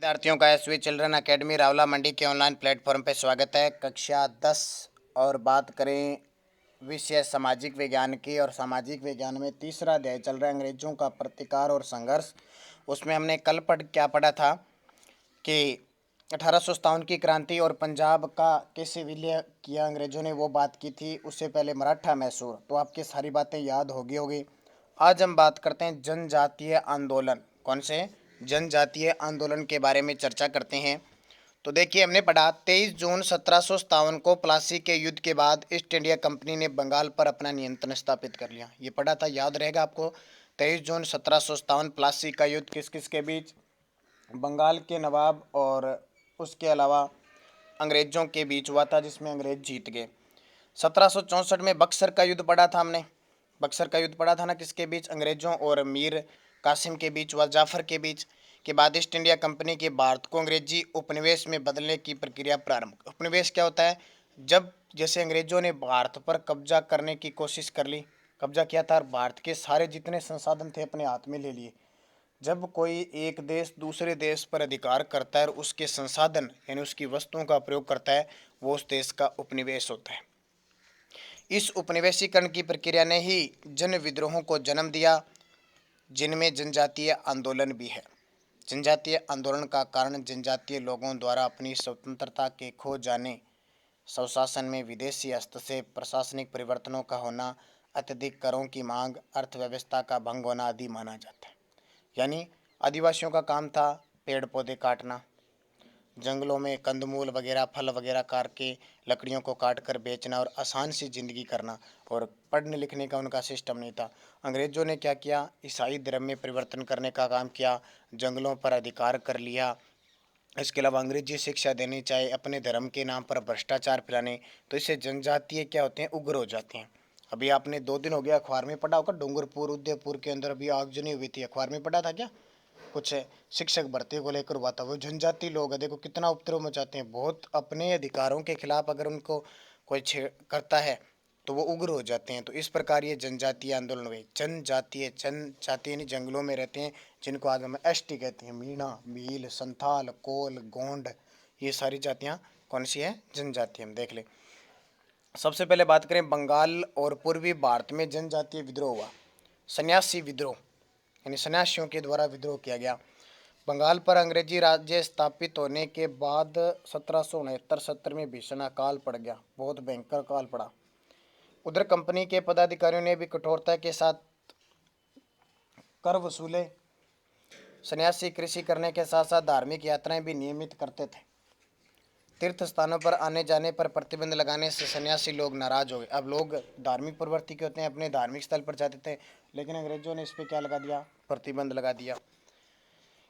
विद्यार्थियों का SV children academy Rawla मंडी के ऑनलाइन प्लेटफॉर्म पर स्वागत है। कक्षा 10 और बात करें विषय सामाजिक विज्ञान की, और सामाजिक विज्ञान में तीसरा अध्याय चल रहा है अंग्रेजों का प्रतिकार और संघर्ष। उसमें हमने कल क्या पढ़ा था कि 1857 की क्रांति और पंजाब का कैसे विलय किया अंग्रेजों ने, वो बात की थी। उससे पहले मराठा मैसूर, तो आपकी सारी बातें याद होगी। आज हम बात करते हैं जनजातीय आंदोलन। कौन से? जनजातीय आंदोलन के बारे में चर्चा करते हैं। तो देखिए, हमने पढ़ा 23 जून 1757 को प्लासी के युद्ध के बाद ईस्ट इंडिया कंपनी ने बंगाल पर अपना नियंत्रण स्थापित कर लिया। ये पढ़ा था, याद रहेगा आपको। 23 जून 1757 प्लासी का युद्ध किस किस के बीच? बंगाल के नवाब और उसके अलावा अंग्रेजों के बीच हुआ था, जिसमें अंग्रेज जीत गए। 1764 में बक्सर का युद्ध पढ़ा था हमने। बक्सर का युद्ध पढ़ा था ना, किसके बीच? अंग्रेजों और मीर कासिम के बीच हुआ, जाफर के बीच। के बाद ईस्ट इंडिया कंपनी के भारत को अंग्रेजी उपनिवेश में बदलने की प्रक्रिया प्रारंभ। उपनिवेश क्या होता है? जब जैसे अंग्रेजों ने भारत पर कब्जा करने की कोशिश कर ली, कब्जा किया था और भारत के सारे जितने संसाधन थे अपने हाथ में ले लिए। जब कोई एक देश दूसरे देश पर अधिकार करता है और उसके संसाधन यानी उसकी वस्तुओं का प्रयोग करता है, वो उस देश का उपनिवेश होता है। इस उपनिवेशीकरण की प्रक्रिया ने ही जन विद्रोहों को जन्म दिया, जिनमें जनजातीय आंदोलन भी है। जनजातीय आंदोलन का कारण जनजातीय लोगों द्वारा अपनी स्वतंत्रता के खो जाने, स्वशासन में विदेशी हस्तक्षेप, प्रशासनिक परिवर्तनों का होना, अत्यधिक करों की मांग, अर्थव्यवस्था का भंग होना आदि माना जाता है। यानी आदिवासियों का काम था पेड़ पौधे काटना, जंगलों में कंदमूल वगैरह फल वगैरह काट के लकड़ियों को काट कर बेचना और आसान सी ज़िंदगी करना, और पढ़ने लिखने का उनका सिस्टम नहीं था। अंग्रेज़ों ने क्या किया? ईसाई धर्म में परिवर्तन करने का काम किया, जंगलों पर अधिकार कर लिया। इसके अलावा अंग्रेजी शिक्षा देनी चाहिए, अपने धर्म के नाम पर भ्रष्टाचार फैलाने, तो इससे जनजातीय क्या होते हैं? उग्र हो जाते हैं। अभी आपने 2 दिन हो गया अखबार में पढ़ा होगा, डूंगरपुर उदयपुर के अंदर अभी आगजनी हुई थी, अखबार में पढ़ा था क्या? कुछ शिक्षक भर्ती को लेकर हुआ था। वो जनजाति लोग है, देखो कितना उपद्रव मचाते हैं। बहुत अपने अधिकारों के खिलाफ अगर उनको कोई छेड़ करता है तो वो उग्र हो जाते हैं। तो इस प्रकार ये जनजातीय आंदोलन हुए। जनजातीय यानी जंगलों में रहते हैं, जिनको आज हम एसटी कहते हैं। मीणा, भील, संथाल, कोल, गोंड, ये सारी जातियाँ कौन सी हैं? जनजाति। हम देख लें। सबसे पहले बात करें बंगाल और पूर्वी भारत में जनजातीय विद्रोह हुआ। सन्यासी विद्रोह यानी सन्यासियों के द्वारा विद्रोह किया गया। बंगाल पर अंग्रेजी राज्य स्थापित होने के बाद 1769-70 में भीषण अकाल पड़ गया, बहुत भयंकर काल पड़ा। उधर कंपनी के पदाधिकारियों ने भी कठोरता के साथ कर वसूले। सन्यासी कृषि करने के साथ साथ धार्मिक यात्राएं भी नियमित करते थे। तीर्थ स्थानों पर आने जाने पर प्रतिबंध लगाने से सन्यासी लोग नाराज हो गए। अब लोग धार्मिक प्रवृत्ति के होते हैं, अपने धार्मिक स्थल पर जाते थे, लेकिन अंग्रेजों ने इस पर क्या लगा दिया? प्रतिबंध लगा दिया।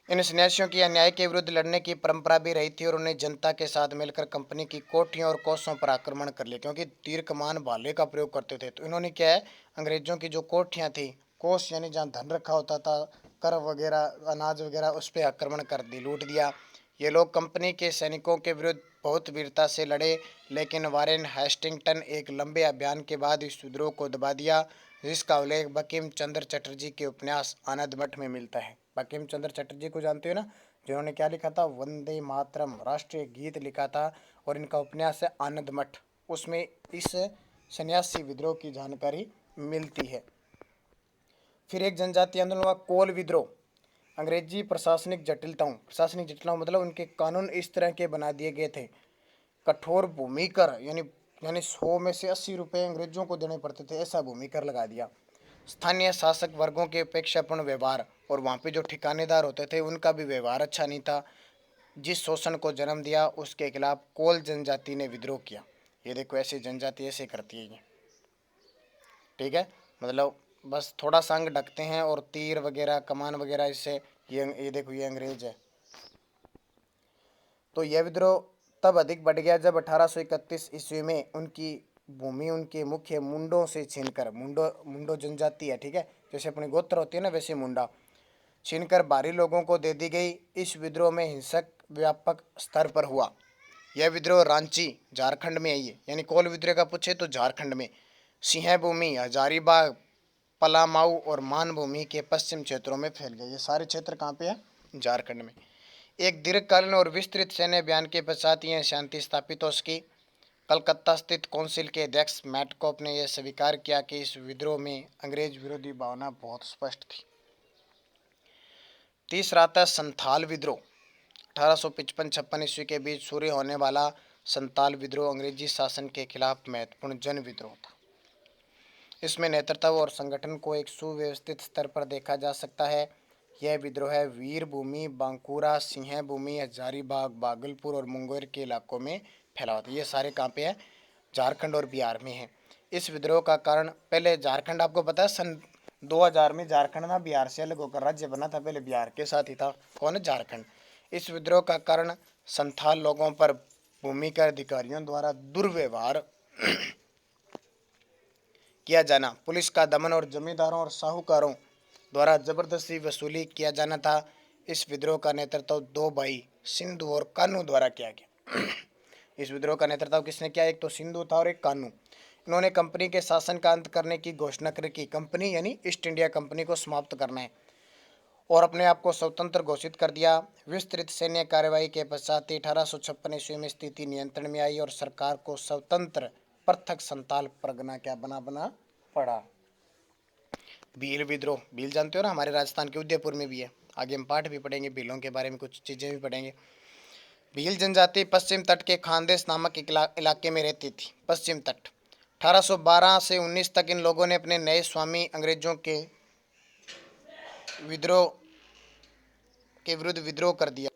इन सन्यासियों की अन्याय के विरुद्ध लड़ने की परंपरा भी रही थी और उन्हें जनता के साथ मिलकर कंपनी की कोठियों और कोसों पर आक्रमण कर लिया, क्योंकि तीर कमान भाले का प्रयोग करते थे। तो इन्होंने क्या है, अंग्रेजों की जो कोठियाँ थी, कोस यानी जहाँ धन रखा होता था, कर वगैरह अनाज वगैरह, उस पर आक्रमण कर दी, लूट दिया। ये लोग कंपनी के सैनिकों के विरुद्ध बहुत वीरता से लड़े, लेकिन वारेन हेस्टिंगटन एक लंबे अभियान के बाद इस विद्रोह को दबा दिया, जिसका उल्लेख बंकिम चंद्र चटर्जी के उपन्यास आनंद मठ में मिलता है। बंकिम चंद्र चटर्जी को जानते हो ना, जिन्होंने क्या लिखा था? वंदे मातरम राष्ट्रीय गीत लिखा था, और इनका उपन्यास है आनंद मठ। उसमें इस सन्यासी विद्रोह की जानकारी मिलती है। फिर एक जनजातीय आंदोलन हुआ, कोल विद्रोह। अंग्रेजी प्रशासनिक जटिलताओं मतलब उनके कानून इस तरह के बना दिए गए थे। कठोर भूमि कर यानी 100 में से 80 रुपये अंग्रेजों को देने पड़ते थे, ऐसा भूमि कर लगा दिया। स्थानीय शासक वर्गों के अपेक्षापूर्ण व्यवहार, और वहाँ पे जो ठिकानेदार होते थे उनका भी व्यवहार अच्छा नहीं था, जिस शोषण को जन्म दिया उसके खिलाफ कोल जनजाति ने विद्रोह किया। ये देखो, ऐसी जनजाति ऐसे करती है ये, ठीक है। मतलब बस थोड़ा सा अंग ढकते हैं और तीर वगैरह कमान वगैरह इससे, ये देखो ये अंग्रेज है। तो यह विद्रोह तब अधिक बढ़ गया जब 1831 ईस्वी में उनकी भूमि उनके मुख्य मुंडों से छीनकर, मुंडो जनजाति है, ठीक है, जैसे अपनी गोत्र होती है ना, वैसे मुंडा छीनकर बाहरी लोगों को दे दी गई। इस विद्रोह में हिंसक व्यापक स्तर पर हुआ। यह विद्रोह रांची झारखंड में आई है, यानी कोल विद्रोह का पूछे तो झारखंड में। सिंहभूमि, हजारीबाग, पलामाऊ और मानभूमि के पश्चिम क्षेत्रों में फैल गए। ये सारे क्षेत्र कहाँ पे है? झारखंड में। एक दीर्घकालीन और विस्तृत सैन्य अभियान के पश्चात यह शांति स्थापित हो सकी। कलकत्ता स्थित काउंसिल के अध्यक्ष मैटकॉप ने यह स्वीकार किया कि इस विद्रोह में अंग्रेज विरोधी भावना बहुत स्पष्ट थी। तीसरा आता है संथाल विद्रोह। 1855-56 ईस्वी के बीच शुरू होने वाला संथाल विद्रोह अंग्रेजी शासन के खिलाफ महत्वपूर्ण जन विद्रोह था। इसमें नेतृत्व और संगठन को एक सुव्यवस्थित स्तर पर देखा जा सकता है। यह विद्रोह वीरभूमि, बांकुरा, सिंहभूमि, हजारीबाग, भागलपुर और मुंगेर के इलाकों में फैला हुआ था। ये सारे कहाँ पे है? झारखंड और बिहार में है। इस विद्रोह का कारण, पहले झारखंड आपको पता है सन 2000 में झारखंड ना बिहार से अलग होकर राज्य बना था, पहले बिहार के साथ ही था। कौन है? झारखंड। इस विद्रोह का कारण संथाल लोगों पर भूमि के अधिकारियों द्वारा दुर्व्यवहार किया जाना, पुलिस का दमन और जमींदारों और साहूकारों द्वारा जबरदस्ती वसूली किया जाना था। इस विद्रोह का नेतृत्व दो भाई सिंधु और कान्हू द्वारा किया गया। इस विद्रोह का नेतृत्व किसने किया? एक तो सिंधु था और एक कान्हू। इन्होंने कंपनी के शासन का अंत करने की घोषणा की। कंपनी यानी ईस्ट इंडिया कंपनी को समाप्त करना है और अपने आप को स्वतंत्र घोषित कर दिया। विस्तृत सैन्य कार्रवाई के पश्चात 1856 ईस्वी में स्थिति नियंत्रण में आई और सरकार को स्वतंत्र पृथक संथाल परगना क्या बना पड़ा। भील विद्रोह, भील जानते हो ना, हमारे राजस्थान के उदयपुर में भी है। आगे हम पाठ भी पढ़ेंगे, भीलों के बारे में कुछ चीजें भी पढ़ेंगे। भील जनजाति पश्चिम तट के खानदेश नामक इलाके में रहती थी। पश्चिम तट 1812 से 19 तक इन लोगों ने अपने नए स्वामी अंग्रेजों के विरुद्ध विद्रोह कर दिया।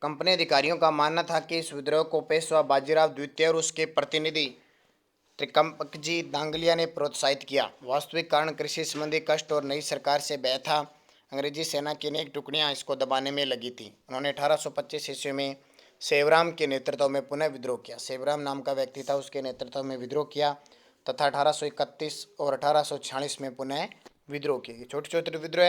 कंपनी अधिकारियों का मानना था कि इस विद्रोह को पेशवा बाजीराव द्वितीय और उसके प्रतिनिधि त्रिकम्पकजी दांगलिया ने प्रोत्साहित किया। वास्तविक कारण कृषि संबंधी कष्ट और नई सरकार से भय था। अंग्रेजी सेना की अनेक टुकड़ियां इसको दबाने में लगी थी। उन्होंने 1825 ईस्वी में सेवराम के नेतृत्व में पुनः विद्रोह किया। सेवराम नाम का व्यक्ति था, उसके नेतृत्व में विद्रोह किया तथा 1831 और 1846 में पुनः विद्रोह किए। छोटे छोटे विद्रोह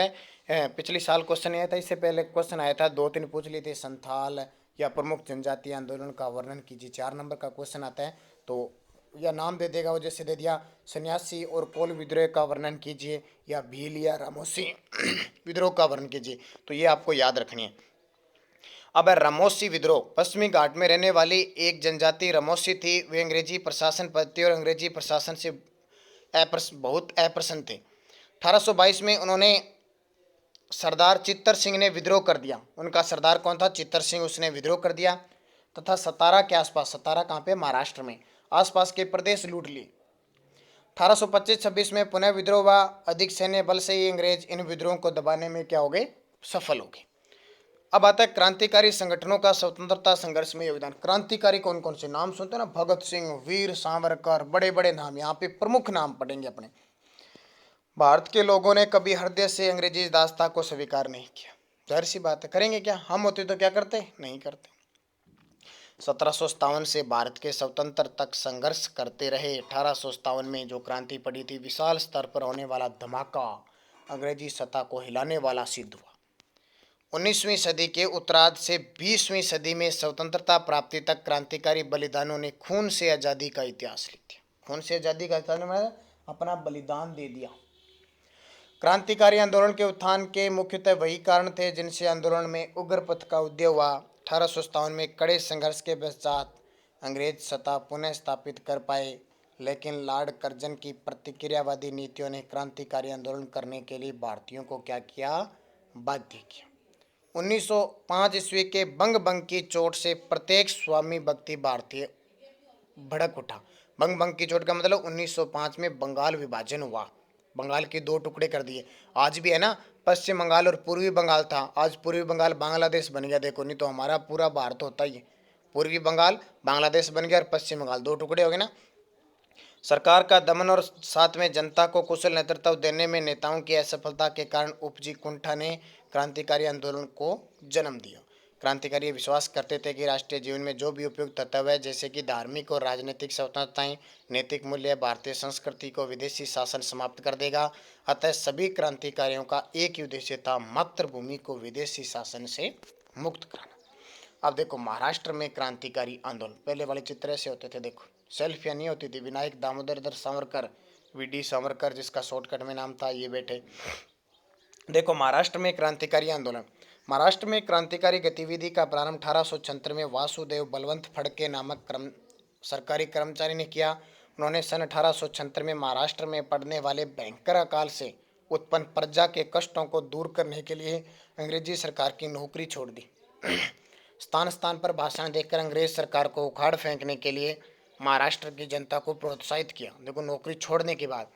है। पिछले साल क्वेश्चन आया था, इससे पहले क्वेश्चन आया था, 2-3 पूछ लिए थे। संथाल या प्रमुख जनजातीय आंदोलन का वर्णन कीजिए। 4 नंबर का क्वेश्चन आता है तो या नाम दे देगा, वो जैसे दे दिया सन्यासी और कोल विद्रोह का वर्णन कीजिए या भील या रामोसी विद्रोह का वर्णन कीजिए, तो ये आपको याद रखनी है। अब रामोसी विद्रोह, पश्चिमी घाट में रहने वाली एक जनजाति रामोसी थी। वे अंग्रेजी प्रशासन पद्धति और अंग्रेजी प्रशासन से बहुत अप्रसन्न थे। 1822 में उन्होंने सरदार चित्तर सिंह ने विद्रोह कर दिया। उनका सरदार कौन था? चित्तर सिंह। उसने विद्रोह कर दिया तथा सतारा के आसपास, सतारा कहाँ पे? महाराष्ट्र में, आसपास के प्रदेश लूट लिए। 1825-26 में पुनः विद्रोह हुआ। अधिक सैन्य बल से ही अंग्रेज इन विद्रोह को दबाने में क्या हो गए? सफल हो गए। अब आता है क्रांतिकारी संगठनों का स्वतंत्रता संघर्ष में योगदान। क्रांतिकारी कौन कौन से? नाम सुनते हो ना, भगत सिंह, वीर सावरकर, बड़े बड़े नाम, यहाँ पे प्रमुख नाम पढ़ेंगे अपने। भारत के लोगों ने कभी हृदय से अंग्रेजी दासता को स्वीकार नहीं किया। जाहिर सी बात है, करेंगे क्या? हम होते तो क्या करते? नहीं करते। 1757 से भारत के स्वतंत्र तक संघर्ष करते रहे। 1857 में जो क्रांति पड़ी थी, विशाल स्तर पर होने वाला धमाका अंग्रेजी सत्ता को हिलाने वाला सिद्ध हुआ। 19वीं सदी के उत्तरार्ध से 20वीं सदी में स्वतंत्रता प्राप्ति तक क्रांतिकारी बलिदानों ने खून से आज़ादी का इतिहास लिख दिया। खून से आज़ादी का इतिहास में अपना बलिदान दे दिया। क्रांतिकारी आंदोलन के उत्थान के मुख्यतः वही कारण थे जिनसे आंदोलन में उग्रपथ का उदय हुआ। 1857 में कड़े संघर्ष के पश्चात अंग्रेज सत्ता पुनः स्थापित कर पाए, लेकिन लॉर्ड कर्जन की प्रतिक्रियावादी नीतियों ने क्रांतिकारी आंदोलन करने के लिए भारतीयों को क्या किया? बाध्य किया। 1905 ईस्वी के बंग की चोट से प्रत्येक स्वामी भक्ति भारतीय भड़क उठा। बंग की चोट का मतलब 1905 में बंगाल विभाजन हुआ। बंगाल के 2 टुकड़े कर दिए। आज भी है ना, पश्चिम बंगाल और पूर्वी बंगाल था, आज पूर्वी बंगाल बांग्लादेश बन गया। देखो, नहीं तो हमारा पूरा भारत होता ही है। पूर्वी बंगाल बांग्लादेश बन गया और पश्चिम बंगाल 2 टुकड़े हो गए ना। सरकार का दमन और साथ में जनता को कुशल नेतृत्व देने में नेताओं की असफलता के कारण उपजी कुंठा ने क्रांतिकारी आंदोलन को जन्म दिया। क्रांतिकारी विश्वास करते थे कि राष्ट्रीय जीवन में जो भी उपयुक्त तत्व है, जैसे कि धार्मिक और राजनीतिक स्वतंत्रताएं, नैतिक मूल्य, भारतीय संस्कृति को विदेशी शासन समाप्त कर देगा। अतः सभी क्रांतिकारियों का एक ही उद्देश्य था, मातृभूमि को विदेशी शासन से मुक्त कराना। अब देखो, महाराष्ट्र में क्रांतिकारी आंदोलन, पहले वाले चित्र ऐसे होते थे। देखो, सेल्फियाँ नहीं होती थी। विनायक दामोदर सावरकर, वीडी सावरकर, जिसका शॉर्टकट में नाम था, ये बैठे। देखो, महाराष्ट्र में क्रांतिकारी आंदोलन। महाराष्ट्र में क्रांतिकारी गतिविधि का प्रारंभ 1876 में वासुदेव बलवंत फड़के नामक सरकारी कर्मचारी ने किया। उन्होंने सन 1876 में महाराष्ट्र में पड़ने वाले भयंकर अकाल से उत्पन्न प्रजा के कष्टों को दूर करने के लिए अंग्रेजी सरकार की नौकरी छोड़ दी। स्थान स्थान पर भाषण देकर अंग्रेज सरकार को उखाड़ फेंकने के लिए महाराष्ट्र की जनता को प्रोत्साहित किया। देखो, नौकरी छोड़ने के बाद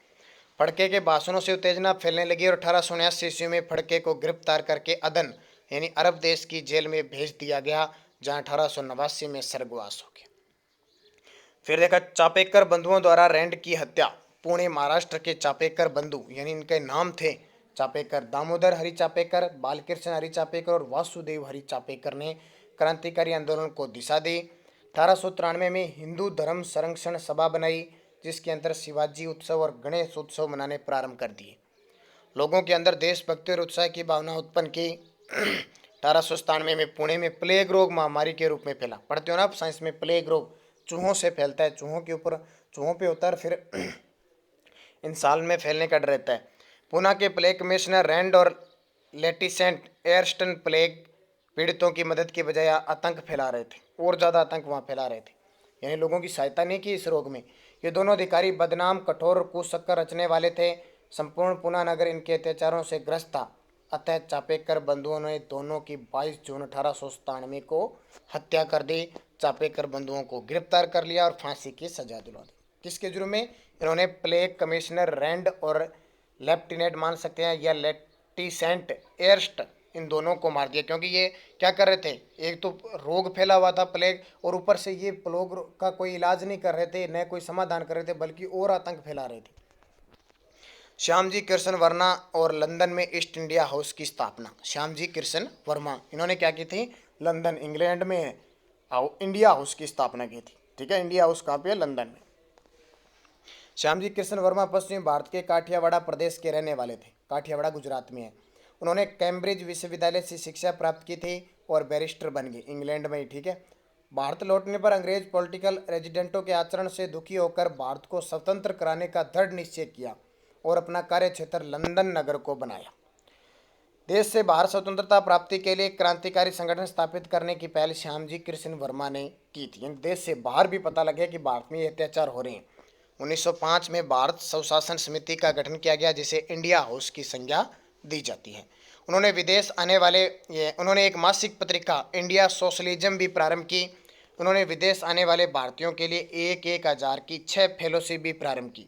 फड़के के भाषणों से उत्तेजना फैलने लगी और 1879 ईस्वी में फड़के को गिरफ्तार करके अदन यानी अरब देश की जेल में भेज दिया गया, जहां 1889 में स्वर्गवास हो गया। फिर देखा, चापेकर बंधुओं द्वारा रैंड की हत्या। पुणे महाराष्ट्र के चापेकर बंधु यानी इनके नाम थे चापेकर, दामोदर हरि चापेकर, बालकृष्ण हरि चापेकर और वासुदेव हरि चापेकर ने क्रांतिकारी आंदोलन को दिशा दी। 1893 में हिंदू धर्म संरक्षण सभा बनाई, जिसके अंदर शिवाजी उत्सव और गणेश उत्सव मनाने प्रारंभ कर दिए। लोगों के अंदर देशभक्ति और उत्साह की भावना उत्पन्न की। 1897 में पुणे में प्लेग रोग महामारी के रूप में फैला। पढ़ते हो ना आप साइंस में, प्लेग रोग चूहों से फैलता है, चूहों पे होता है, फिर इंसान में फैलने का डर रहता है। पुणे के प्लेग कमिश्नर रैंड और लेटिसेंट एयरस्टन प्लेग पीड़ितों की मदद की बजाय आतंक फैला रहे थे, और ज़्यादा आतंक वहाँ फैला रहे थे, यानी लोगों की सहायता नहीं की इस रोग में। ये दोनों अधिकारी बदनाम, कठोर और कुशक्कर रचने वाले थे। संपूर्ण पुणे नगर इनके अत्याचारों से ग्रस्त था। अतः चापेकर बंधुओं ने दोनों की 22 जून 1897 को हत्या कर दी। चापेकर बंधुओं को गिरफ्तार कर लिया और फांसी की सजा दिला दी। किसके जुर्म में? इन्होंने प्लेग कमिश्नर रैंड और लेफ्टिनेंट मान सकते हैं या लेटिसेंट एयरस्ट, इन दोनों को मार दिया, क्योंकि ये क्या कर रहे थे, एक तो रोग फैला हुआ था प्लेग, और ऊपर से ये प्लेग का कोई इलाज नहीं कर रहे थे, न कोई समाधान कर रहे थे, बल्कि और आतंक फैला रहे थे। श्यामजी कृष्ण वर्मा और लंदन में ईस्ट इंडिया हाउस की स्थापना। श्यामजी कृष्ण वर्मा इन्होंने क्या की थी? लंदन इंग्लैंड में इंडिया हाउस की स्थापना की थी। ठीक है, इंडिया हाउस कहाँ पे है? लंदन में। श्यामजी कृष्ण वर्मा पश्चिमी भारत के काठियावाड़ प्रदेश के रहने वाले थे। काठियावाड़ गुजरात में है। उन्होंने कैम्ब्रिज विश्वविद्यालय से शिक्षा प्राप्त की थी और बैरिस्टर बन गए, इंग्लैंड में ही। ठीक है, भारत लौटने पर अंग्रेज पॉलिटिकल रेजिडेंटों के आचरण से दुखी होकर भारत को स्वतंत्र कराने का दृढ़ निश्चय किया और अपना कार्य क्षेत्र लंदन नगर को बनाया। देश से बाहर स्वतंत्रता प्राप्ति के लिए क्रांतिकारी संगठन स्थापित करने की पहल श्यामजी कृष्ण वर्मा ने की थी। देश से बाहर भी पता लगे कि भारत में ये अत्याचार हो रहे हैं। 1905 में भारत स्वशासन समिति का गठन किया गया, जिसे इंडिया हाउस की संज्ञा दी जाती है। उन्होंने एक मासिक पत्रिका इंडिया सोशलिज्म भी प्रारंभ की। उन्होंने विदेश आने वाले भारतीयों के लिए 1,000 की 6 फेलोशिप भी प्रारंभ की।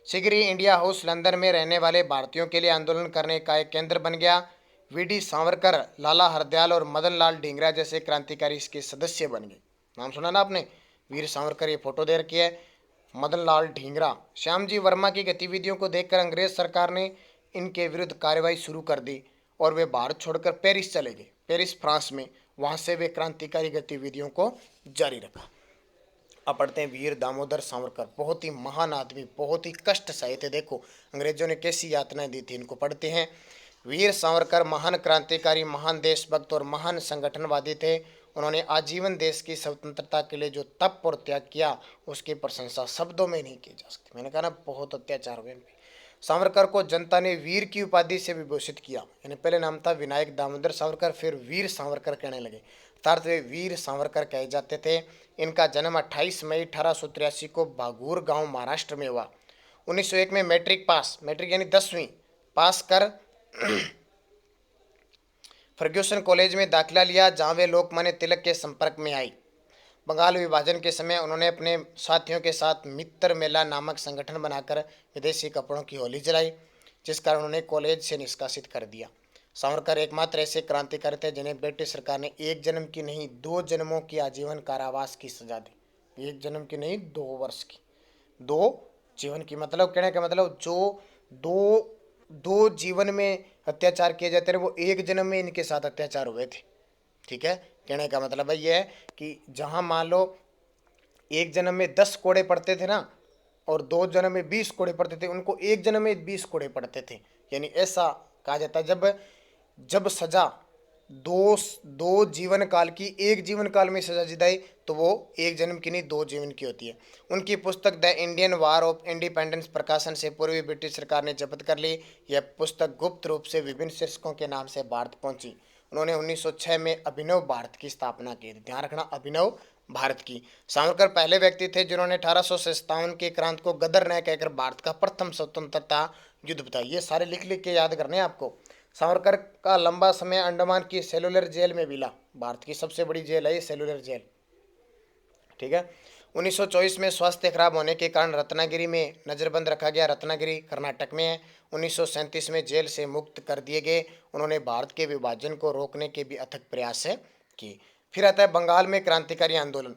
शीघ्र ही इंडिया हाउस लंदन में रहने वाले भारतीयों के लिए आंदोलन करने का एक केंद्र बन गया। वी.डी. सावरकर, लाला हरदयाल और मदन लाल ढींगरा जैसे क्रांतिकारी इसके सदस्य बन गए। नाम सुना ना आपने? वीर सावरकर, ये फोटो दे रखी है, मदन लाल ढींगरा। श्यामजी वर्मा की गतिविधियों को देखकर अंग्रेज सरकार ने इनके विरुद्ध कार्रवाई शुरू कर दी और वे भारत छोड़कर पेरिस चले गए, पेरिस फ्रांस में। वहां से वे क्रांतिकारी गतिविधियों को जारी रखा। अब पढ़ते हैं वीर दामोदर सावरकर, बहुत ही महान आदमी, बहुत ही कष्ट सहे थे। देखो अंग्रेजों ने कैसी यातनाएं दी थी, इनको पढ़ते हैं। वीर सावरकर महान क्रांतिकारी, महान देशभक्त और महान संगठनवादी थे। उन्होंने आजीवन देश की स्वतंत्रता के लिए जो तप और त्याग किया, उसकी प्रशंसा शब्दों में नहीं की जा सकती। मैंने कहा ना, बहुत अत्याचार हुए इन पे। सावरकर को जनता ने वीर की उपाधि से विभूषित किया। यानी पहले नाम था विनायक दामोदर सावरकर, फिर वीर सावरकर कहने लगे, अर्थात वे वीर सावरकर कहे जाते थे। इनका जन्म 28 मई 1883 को बागूर गांव महाराष्ट्र में हुआ। 1901 में मैट्रिक यानी 10वीं पास कर फर्ग्यूसन कॉलेज में दाखिला लिया, जहां वे लोकमान्य तिलक के संपर्क में आई। बंगाल विभाजन के समय उन्होंने अपने साथियों के साथ मित्र मेला नामक संगठन बनाकर विदेशी कपड़ों की होली जलाई, जिस कारण उन्हें कॉलेज से निष्कासित कर दिया। सावरकर एकमात्र ऐसे क्रांतिकारी थे जिन्हें ब्रिटिश सरकार ने 1 जन्म की नहीं 2 जन्मों की आजीवन कारावास की सजा दी। 1 जन्म की नहीं 2 वर्ष की, 2 जीवन की, मतलब कहने का मतलब जो दो जीवन में अत्याचार किए जाते रहे, वो 1 जन्म में इनके साथ अत्याचार हुए थे। ठीक है, कहने का मतलब ये है कि जहां मान लो 1 जन्म में 10 कोड़े पड़ते थे ना, और 2 जन्म में 20 कोड़े पड़ते थे, उनको 1 जन्म में 20 कोड़े पड़ते थे। यानी ऐसा कहा जाता है, जब सजा दो दो जीवन काल की, एक जीवन काल में सजा दिलाई तो वो एक जन्म की नहीं, दो जीवन की होती है। उनकी पुस्तक the Indian war of independence प्रकाशन से पूर्वी ब्रिटिश सरकार ने जब्त कर ली। यह पुस्तक गुप्त रूप से विभिन्न शीर्षकों के नाम से भारत पहुंची। उन्होंने 1906 में अभिनव भारत की स्थापना की। ध्यान रखना, अभिनव भारत की। सावरकर पहले व्यक्ति थे जिन्होंने 1857 के क्रांति को गदर न कहकर भारत का प्रथम स्वतंत्रता युद्ध बताया। ये सारे लिख लिख के याद करने हैं आपको। सावरकर का लंबा समय अंडमान की सेलुलर जेल में बीला। भारत की सबसे बड़ी जेल है ये सेलुलर जेल, ठीक है। 1924 में स्वास्थ्य खराब होने के कारण रत्नागिरी में नजरबंद रखा गया। रत्नागिरी कर्नाटक में है। 1937 में जेल से मुक्त कर दिए गए। उन्होंने भारत के विभाजन को रोकने के भी अथक प्रयास किए। फिर आता है बंगाल में क्रांतिकारी आंदोलन।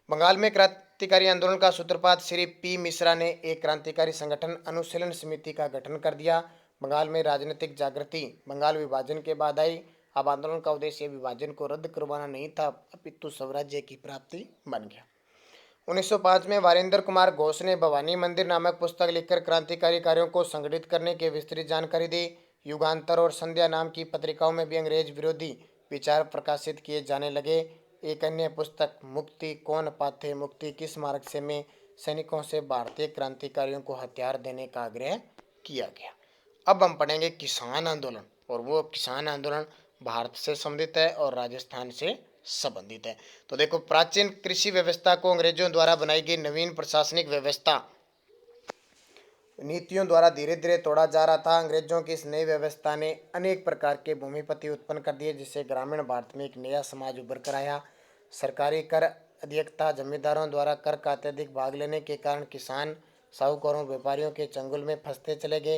बंगाल में क्रांतिकारी आंदोलन का सूत्रपात श्री पी मिश्रा ने एक क्रांतिकारी संगठन अनुशीलन समिति का गठन कर दिया। बंगाल में राजनीतिक जागृति बंगाल विभाजन के बाद आई। अब आंदोलन का उद्देश्य विभाजन को रद्द करवाना नहीं था, अपितु स्वराज्य की प्राप्ति बन गया। 1905 में वारिंदर कुमार घोष ने भवानी मंदिर नामक पुस्तक लिखकर क्रांतिकारी कार्यों को संगठित करने की विस्तृत जानकारी दी। युगांतर और संध्या नाम की पत्रिकाओं में भी अंग्रेज विरोधी विचार प्रकाशित किए जाने लगे। एक अन्य पुस्तक मुक्ति कौन पाथे मुक्ति किस मार्ग से में सैनिकों से भारतीय क्रांतिकारियों को हथियार देने का आग्रह किया गया। अब हम पढ़ेंगे किसान आंदोलन, और वो किसान आंदोलन भारत से संबंधित है और राजस्थान से संबंधित है। तो देखो, प्राचीन कृषि व्यवस्था को अंग्रेजों द्वारा बनाई गई नवीन प्रशासनिक व्यवस्था नीतियों द्वारा धीरे धीरे तोड़ा जा रहा था। अंग्रेजों की इस नई व्यवस्था ने अनेक प्रकार के भूमिपति उत्पन्न कर दिए, जिससे ग्रामीण भारत में एक नया समाज उभर कर आया। सरकारी कर अधिकता, जमींदारों द्वारा कर का अत्यधिक भाग लेने के कारण किसान साहूकारों व्यापारियों के चंगुल में फंसते चले गए।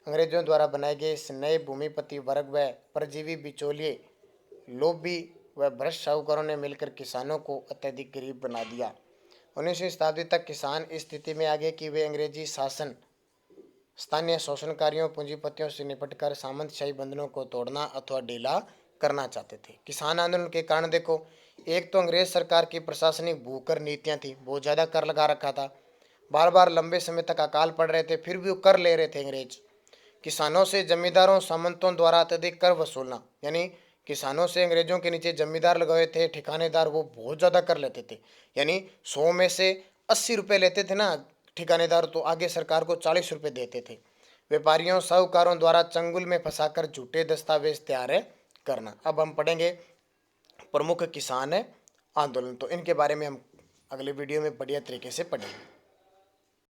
अंग्रेजों द्वारा बनाए गए इस नए भूमिपति वर्ग व परजीवी बिचौलिए लोभी व भ्रष्ट साहूकारों ने मिलकर किसानों को अत्यधिक गरीब बना दिया। 19वीं शताब्दी तक किसान इस स्थिति में आ गए कि वे अंग्रेजी शासन स्थानीय शोषणकारियों पूंजीपतियों से निपटकर सामंतशाही बंधनों को तोड़ना अथवा ढीला करना चाहते थे। किसान आंदोलन के कारण देखो, एक तो अंग्रेज सरकार की प्रशासनिक भूकर नीतियां थी, बहुत ज़्यादा कर लगा रखा था। बार बार लंबे समय तक अकाल पड़ रहे थे, फिर भी वो कर ले रहे थे अंग्रेज। किसानों से जमींदारों सामंतों द्वारा अत्यधिक कर वसूलना, यानी किसानों से अंग्रेजों के नीचे जमींदार लगाए थे ठिकानेदार, वो बहुत ज़्यादा कर लेते थे। यानी 100 में से 80 रुपये लेते थे ना ठिकानेदार, तो आगे सरकार को 40 रुपये देते थे। व्यापारियों साहूकारों द्वारा चंगुल में फंसाकर झूठे दस्तावेज तैयार करना। अब हम पढ़ेंगे प्रमुख किसान आंदोलन, तो इनके बारे में हम अगले वीडियो में बढ़िया तरीके से पढ़ेंगे।